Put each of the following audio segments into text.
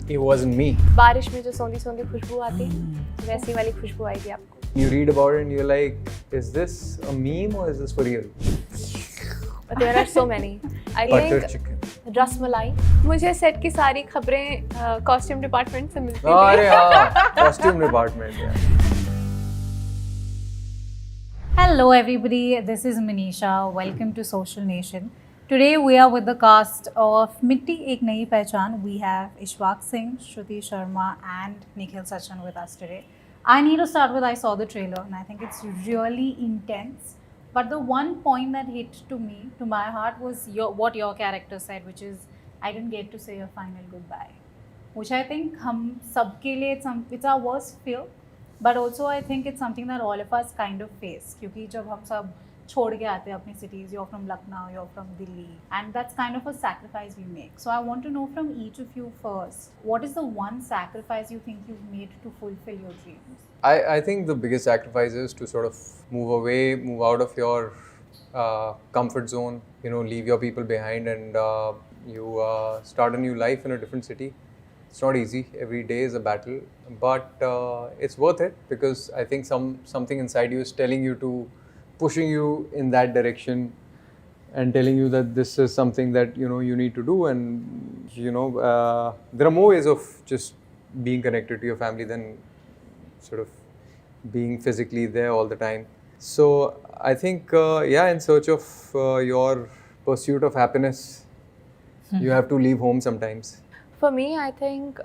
it wasn't me. बारिश में जो सौंधी सौंधी खुशबू आती है वैसी वाली खुशबू आएगी आपको. You read about it and you're like, is this a meme or is this for real? But there are so many. I Butter think chicken. Rasmalai. मुझे सेट की सारी खबरें कॉस्ट्यूम डिपार्टमेंट से मिलती अरे थी. हाँ, costume department. Yeah. Hello, everybody. This is Manisha. Welcome to Social Nation. Today, we are with the cast of Mitti Ek Nayi Pehchan. We have Ishwak Singh, Shruti Sharma, and Nikhil Sachan with us today. I need to start with I saw the trailer, and I think it's really intense. But the one point that hit to me, to my heart, was what your character said, which is, I didn't get to say a final goodbye. Which I think hum sabke liye it's our worst fear. But also I think it's something that all of us kind of face क्योंकि जब हम सब छोड़ के आते हैं अपनी cities, you're from Lucknow, you're from Delhi, and that's kind of a sacrifice we make. So I want to know from each of you first, what is the one sacrifice you think you've made to fulfill your dreams? I think the biggest sacrifice is to sort of move away, move out of your comfort zone, leave your people behind and you start a new life in a different city. It's not easy. Every day is a battle, but it's worth it because I think something inside you is telling you to, pushing you in that direction, and telling you that this is something that you need to do. And there are more ways of just being connected to your family than sort of being physically there all the time. So I think in search of your pursuit of happiness, you have to leave home sometimes. For me, I think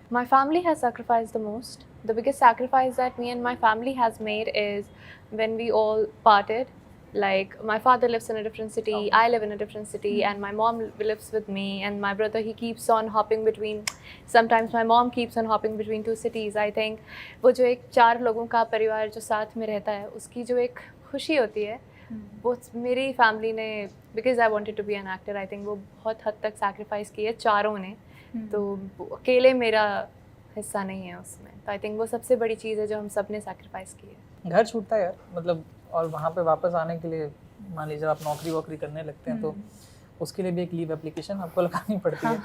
my family has sacrificed the most. The biggest sacrifice that me and my family has made is when we all parted. Like, my father lives in a different city, I live in a different city, and my mom lives with me, and my brother, he keeps on hopping between. Sometimes my mom keeps on hopping between two cities. I think वो जो एक 4 लोगों का परिवार जो साथ में रहता है, उसकी जो एक खुशी होती है, वो मेरी फैमिली ने, because I wanted to be an actor, I think वो बहुत हद तक सैक्रिफाइस की है चारों ने. तो अकेले मेरा हिस्सा नहीं है उसमें. तो आई थिंक वो सबसे बड़ी चीज़ है जो हम सब ने सैक्रिफाइस की है. घर छूटता है यार, मतलब, और वहाँ पे वापस आने के लिए मान लीजिए आप नौकरी वोकरी करने लगते हैं तो उसके लिए भी एक लीव एप्लीकेशन आपको लगानी पड़ती है.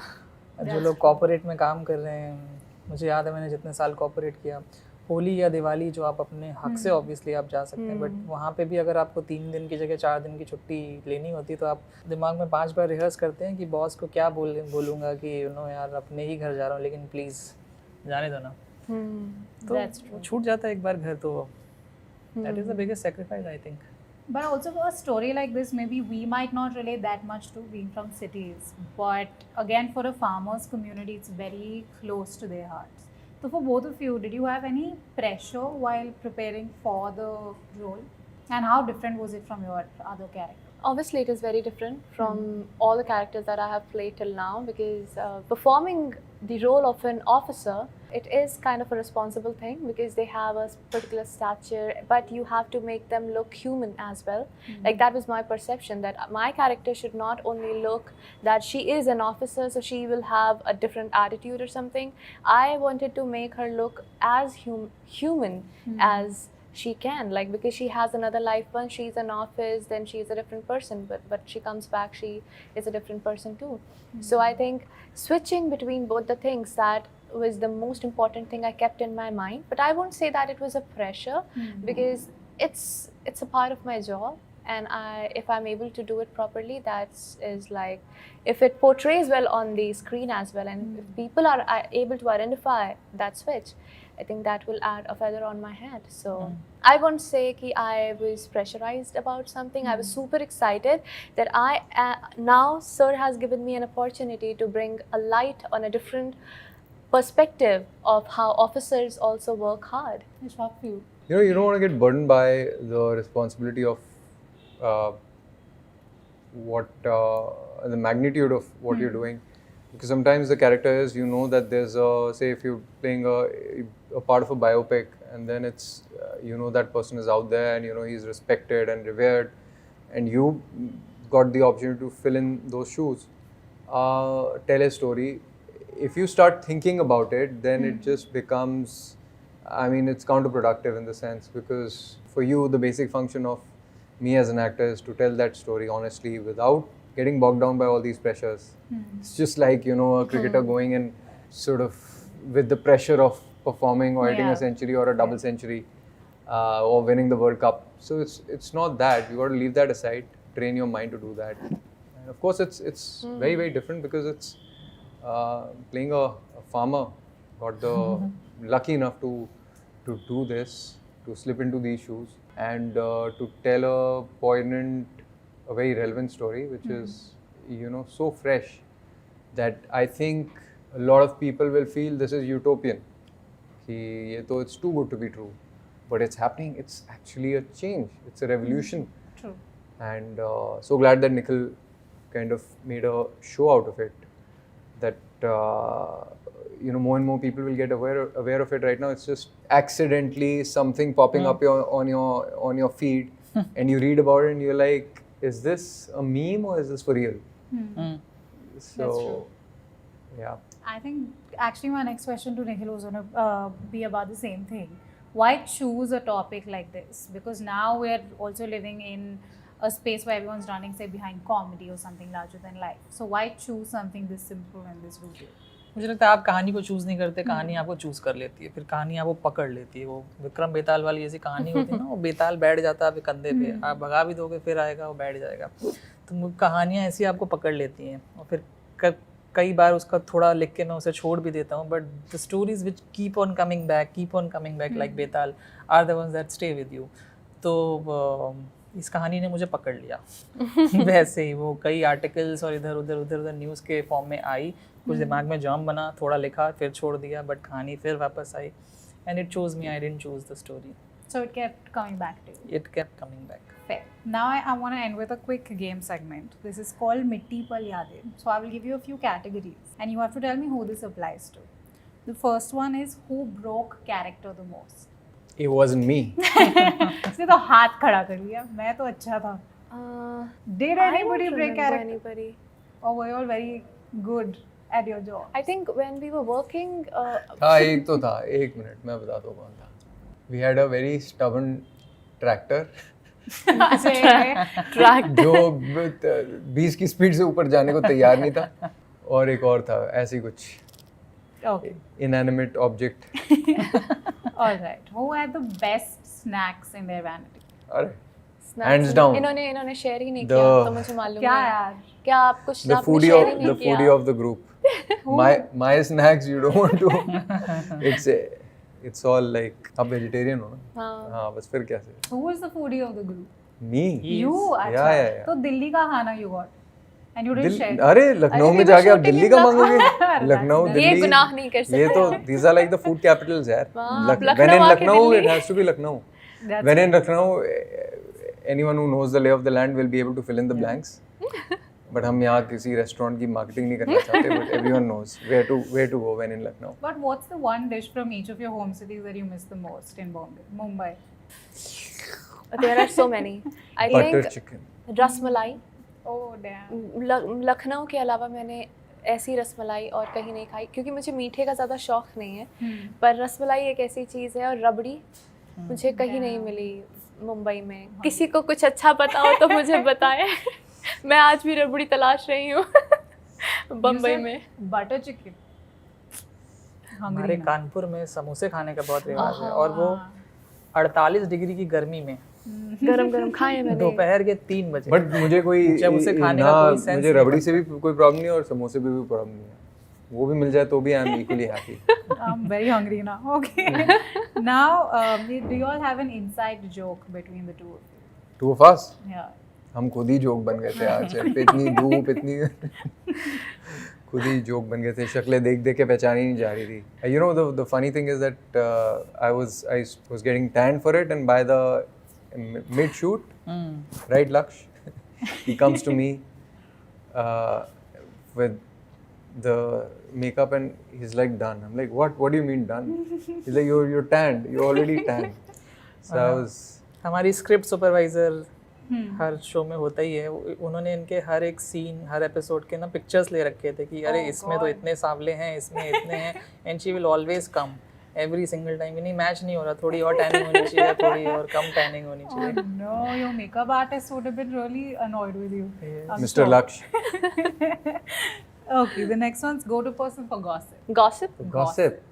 जो लोग कॉर्पोरेट में काम कर रहे हैं, मुझे याद है मैंने जितने साल कॉर्पोरेट किया, होली या दिवाली जो आप अपने हक से ऑब्वियसली आप जा सकते हैं, बट वहाँ पे भी अगर आपको 3 दिन की जगह 4 दिन की छुट्टी लेनी होती है तो आप दिमाग में 5 बार रिहर्स करते हैं कि बॉस को क्या बोलूँगा कि यार अपने ही घर जा रहा हूँ, लेकिन प्लीज़ जाने दो ना. तो छूट जाता है एक बार घर, तो that is the biggest sacrifice, I think. But also for a story like this, maybe we might not relate that much to being from cities. But again, for a farmer's community, it's very close to their hearts. So for both of you, did you have any pressure while preparing for the role? And how different was it from your other character? Obviously, it is very different from all the characters that I have played till now, because performing the role of an officer, it is kind of a responsible thing because they have a particular stature, but you have to make them look human as well. Like, that was my perception, that my character should not only look that she is an officer, so she will have a different attitude or something. I wanted to make her look as human as she can, like, because she has another life. Once she's in office, then she's a different person, but she comes back, she is a different person too. So I think switching between both the things, that was the most important thing I kept in my mind. But I won't say that it was a pressure, because it's a part of my job, and if I'm able to do it properly, that is like, if it portrays well on the screen as well, and if people are able to identify that switch, I think that will add a feather on my head. So I won't say that I was pressurized about something. I was super excited that now Sir has given me an opportunity to bring a light on a different perspective of how officers also work hard. Ishwak, for you? You don't want to get burdened by the responsibility of the magnitude of what you're doing. Because sometimes the character is, that there's say if you're playing a part of a biopic, and then it's, that person is out there and, he's respected and revered, and you got the opportunity to fill in those shoes, tell a story. If you start thinking about it, then it just becomes, it's counterproductive in the sense, because for you, the basic function of me as an actor is to tell that story honestly without getting bogged down by all these pressures. It's just like, a cricketer going and sort of with the pressure of performing or hitting Yeah. a century or a double century or winning the World Cup. So it's not that. You got to leave that aside. Train your mind to do that. And of course, it's very very different because it's playing a farmer. Got the lucky enough to do this, to slip into these shoes, and to tell a poignant, a very relevant story, which is so fresh that I think a lot of people will feel this is utopian. Though it's too good to be true, but it's happening. It's actually a change. It's a revolution. True. And so glad that Nikhil kind of made a show out of it. That more and more people will get aware of it. Right now, it's just accidentally something popping up on your feed, and you read about it, and you're like, "Is this a meme or is this for real?" So, true. yeah. I think actually my next question to Nikhil was going to be about the same thing. Why choose a topic like this? Because now we're also living in a space where everyone's running, say, behind comedy or something larger than life. So why choose something this simple and this rooted? मुझे लगता है आप कहानी को choose नहीं करते, कहानी आपको चूज़ कर लेती है, फिर कहानी आपको पकड़ लेती है। वो विक्रम बेताल वाली जैसी कहानी होती है ना, वो बेताल बैठ जाता है आपके कंधे पे, आप भगा भी दोगे फिर आएगा, वो बैठ जाएगा। तो कहानियाँ ऐसी आपको पकड़ लेती हैं, और फिर कई बार उसका थोड़ा लिख के मैं उसे छोड़ भी देता हूँ, but the stories which keep on coming back like Betal are the ones that stay with you. तो इस कहानी ने मुझे पकड़ लिया। वैसे ही वो कई आर्टिकल्स और इधर उधर न्यूज़ के फॉर्म में आई, कुछ दिमाग में जम बना, थोड़ा लिखा, फिर छोड़ दिया, बट कहानी फिर वापस आई, and it chose me, I didn't choose the story. So it kept coming back to you. It kept coming back. Fair. Now I want to end with a quick game segment. This is called Mitti Pal Yaaden. So I will give you a few categories and you have to tell me who this applies to. The first one is who broke character the most. It wasn't me. इसने तो हाथ खड़ा कर लिया, मैं तो अच्छा था. Did I anybody don't break remember character? anybody. Or were you all very good at your job? I think when we were working, हाँ एक तो था, एक मिनट मैं बताता हूँ कौन था। We had a very stubborn tractor track. जो 20 की स्पीड से ऊपर जाने को तैयार नहीं था, और एक और था ऐसी कुछ Okay. inanimate object. All right. Who had the best snacks in their vanity? अरे Snacks hands में- down. इन्होंने शेयर ही नहीं The- किया, तो मुझे मालूम क्या नहीं। यार? क्या आप कुछ the आपने foodie share of ही नहीं the किया? foodie of the group. My snacks you don't want to. It's all like आप vegetarian हो ना? हाँ। हाँ बस फिर क्या से? Who was the foodie of the group? Me. You? अच्छा. yeah. तो दिल्ली का खाना you got and you didn't share. अरे लखनऊ में we were जाके आप shooting दिल्ली in का Lucknow. मांगोगे? लखनऊ ये दिल्ली गुनाह नहीं कर ये तो सकते। these are like the food capitals यार. हाँ, When लखनऊ in आके Lucknow Delhi. it has to be Lucknow. That's When in Lucknow anyone who knows the lay of the land will be able to fill in the blanks. But हम यहाँ किसी restaurant की marketing नहीं करना चाहते, but everyone knows where to go when in Lucknow. But what's the one dish from each of your home cities that you miss the most in Mumbai? There are so many. I Butter think chicken. Rasmalai. Oh damn. Lucknow के अलावा मैंने ऐसी रसमलाई और कहीं नहीं खाई, क्योंकि मुझे मीठे का ज़्यादा शौक नहीं है, पर रसमलाई एक ऐसी चीज़ है, और रबड़ी मुझे कहीं नहीं मिली मुंबई में। किसी को कुछ अच्छा पता हो तो मुझे बताएं। मैं आज भी रबड़ी तलाश रही हूँ बम्बई में। Butter chicken. हमारे ना। कानपुर में समोसे खाने का बहुत रिवाज है, और वो 48 डिग्री की गर्मी में गरम गरम खाए मैंने। दोपहर के 3 बजे। बट मुझे कोई जब उसे खाने का ना कोई sense मुझे नहीं रबड़ी से भी कोई प्रॉब्लम नहीं है और समोसे पे भी प्रॉब्लम नहीं है। वो भी मिल जाए तो भी I am equally happy. I'm very hungry now. Okay. Now, do you all have an inside joke between the two of you? Two of us Yeah. हम खुद ही जोक बन गए थे आज पे, इतनी धूप इतनी खुद ही जोक बन गए थे, शक्लें देख देख के पहचानी नहीं जा रही थी। You know the funny thing is that I was getting tan for it, and by the mid shoot right Laksh he comes to me with the makeup and he's like done. I'm like what do you mean done? He's like you're tanned, you're already tanned. So I was हमारी script supervisor हर show में होता ही है, उन्होंने इनके हर एक scene, हर episode के ना pictures ले रखे थे कि अरे इसमें तो इतने सांवले हैं, इसमें इतने हैं, and she will always come every single time. नहीं मैच नहीं हो रहा, थोड़ी और टैनिंग होनी चाहिए, थोड़ी और कम टैनिंग होनी चाहिए। Oh no, your makeup artist would have been really annoyed with you. I'm Mr. sure. Laksh. Okay, the next one's go-to person for gossip. Gossip? Gossip.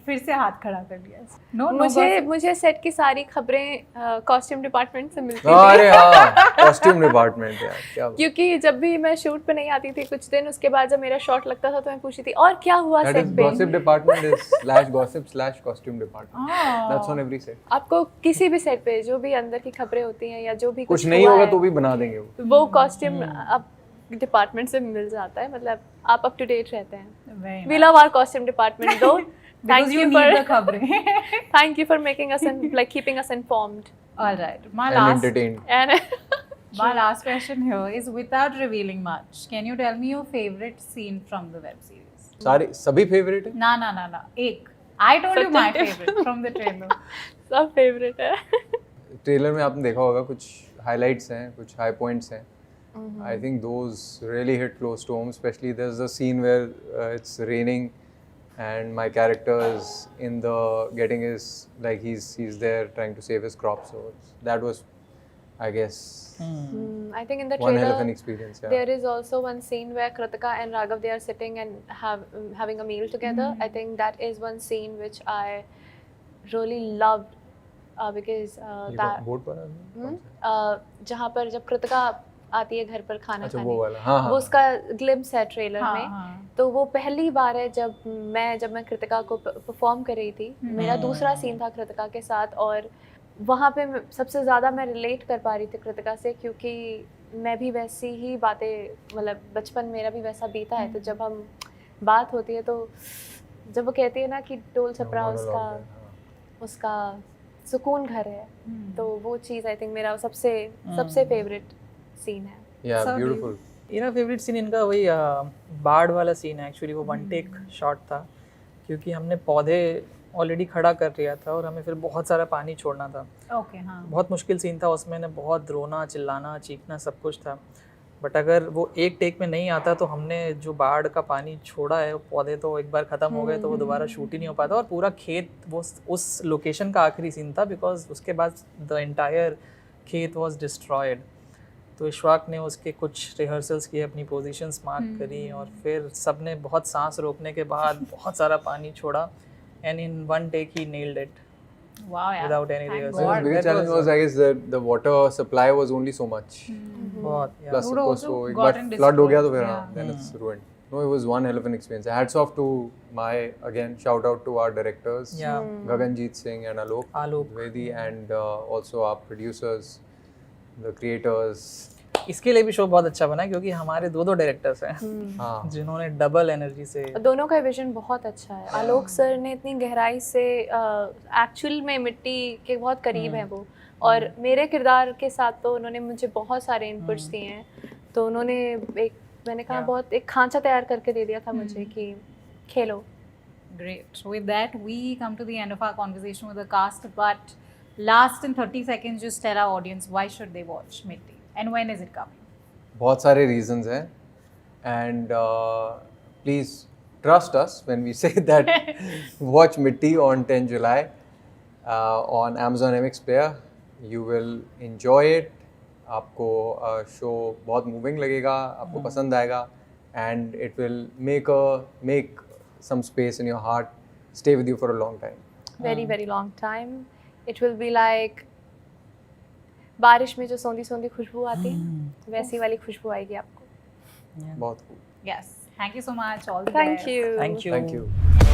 फिर से हाथ खड़ा कर लिया. No, no मुझे gossip. मुझे सेट की सारी खबरें कॉस्ट्यूम डिपार्टमेंट से मिलती थी. अरे हाँ, कॉस्ट्यूम डिपार्टमेंट यार, क्या बात. क्योंकि जब भी मैं शूट पे नहीं आती थी कुछ दिन, उसके बाद जब मेरा शॉट लगता था तो मैं पूछती थी और क्या हुआ That सेट is पे. gossip department is /gossip/costume department. Oh. That's on every set. आपको किसी भी सेट पे जो भी अंदर की खबरें होती हैं या जो भी कुछ नहीं हुआ होगा है, तो भी बना देंगे वो. वो कॉस्ट्यूम आप डिपार्टमेंट से मिल जाता है. मतलब आप अप टू डेट रहते हैं. Very We nice. love our costume department though. Because you need the खबरें. Thank you for making us like keeping us informed. All right. And entertained. And My last question here is, without revealing much, can you tell me your favorite scene from the web series? सारे सभी favourite है. ना. एक. I told you my favorite from the trailer. सब favourite है. Trailer में आपने देखा होगा कुछ हाइलाइट्स हैं, कुछ हाई पॉइंट्स हैं. I think those really hit close to home. Especially there's a scene where it's raining, and my character is in the getting his like he's there trying to save his crops. So that was, I guess, I think in the one hell of an trailer experience. Yeah. there is also one scene where Kritika and Raghav, they are sitting and having a meal together. I think that is one scene which I really loved because ये that board पर है? कौन सा? जहाँ पर जब कृतिका आती है घर पर खाना अच्छा खाने, वो वाला. हाँ वो हाँ. उसका ग्लिम्स है ट्रेलर हाँ, में. हाँ. तो वो पहली बार है जब मैं कृतिका को परफॉर्म कर रही थी. मेरा दूसरा सीन था कृतिका के साथ, और वहाँ पे सबसे ज़्यादा मैं रिलेट कर पा रही थी कृतिका से, क्योंकि मैं भी वैसी ही बातें, मतलब बचपन मेरा भी वैसा बीता है. तो जब हम बात होती है तो जब वो कहती है ना कि टोल छपरा Monologue है, हाँ. उसका सुकून घर है, तो वो चीज़ आई थिंक मेरा सबसे फेवरेट सीन है. Yeah, So beautiful. मेरा फेवरेट सीन इनका वही बाढ़ वाला सीन है. एक्चुअली वो वन टेक शॉट था, क्योंकि हमने पौधे ऑलरेडी खड़ा कर लिया था और हमें फिर बहुत सारा पानी छोड़ना था. Okay, हाँ. बहुत मुश्किल सीन था. उसमें ने बहुत रोना, चिल्लाना, चीखना सब कुछ था. बट अगर वो एक टेक में नहीं आता तो हमने जो बाढ़ का पानी छोड़ा है, पौधे तो एक बार ख़त्म हो गए तो वो दोबारा शूट ही नहीं हो पाता. और पूरा खेत वो उस लोकेशन का आखिरी सीन था, बिकॉज उसके बाद द एंटायर खेत वॉज डिस्ट्रॉयड. तो इशफाक ने उसके कुछ रिहर्सल्स किए, अपनी पोजीशंस मार्क करी, और फिर सब ने बहुत सांस रोकने के बाद बहुत सारा पानी छोड़ा. And in one take he nailed it Wow, yeah. without any Thank rehearsal. The God. biggest challenge was, I guess, that the water supply was only so much. बहुत Plus, Would of course, also so एक gotten बार flood हो गया तो destroyed, फिर हाँ, then it's ruined. No, it was one hell of an experience. Hats off to again, shout out to our directors, Yeah. Gaganjeet Singh and Alok Dwivedi, and also our producers, the creators. इसके लिए भी show बहुत अच्छा बना, क्योंकि हमारे दो directors हैं हाँ. जिन्होंने डबल एनर्जी से. दोनों का विजन बहुत अच्छा है. आलोक सर ने इतनी गहराई से एक्चुअल में मिट्टी के बहुत करीब हैं वो, और मेरे किरदार के साथ तो उन्होंने मुझे बहुत सारे इनपुट्स दिए हैं. तो उन्होंने मैंने कहा बहुत एक खांचा तैयार करके दे दिया था मुझे कि खेलो. Great. So with that, we come to the end of our conversation with the cast. But last in 30 seconds, just tell our audience why should they watch Mitti and when is it coming? बहुत सारे reasons हैं, and please trust us when we say that watch Mitti on 10 July on Amazon MX Player. You will enjoy it. आपको show बहुत moving लगेगा, आपको पसंद आएगा, and it will make some space in your heart, stay with you for a long time. very long time. It will be like बारिश में जो सौंधी सौंधी खुशबू आती है, वैसी वाली खुशबू आएगी आपको. बहुत cool. Yes. Thank you so much. All the Thank best. you. Thank you. Thank you.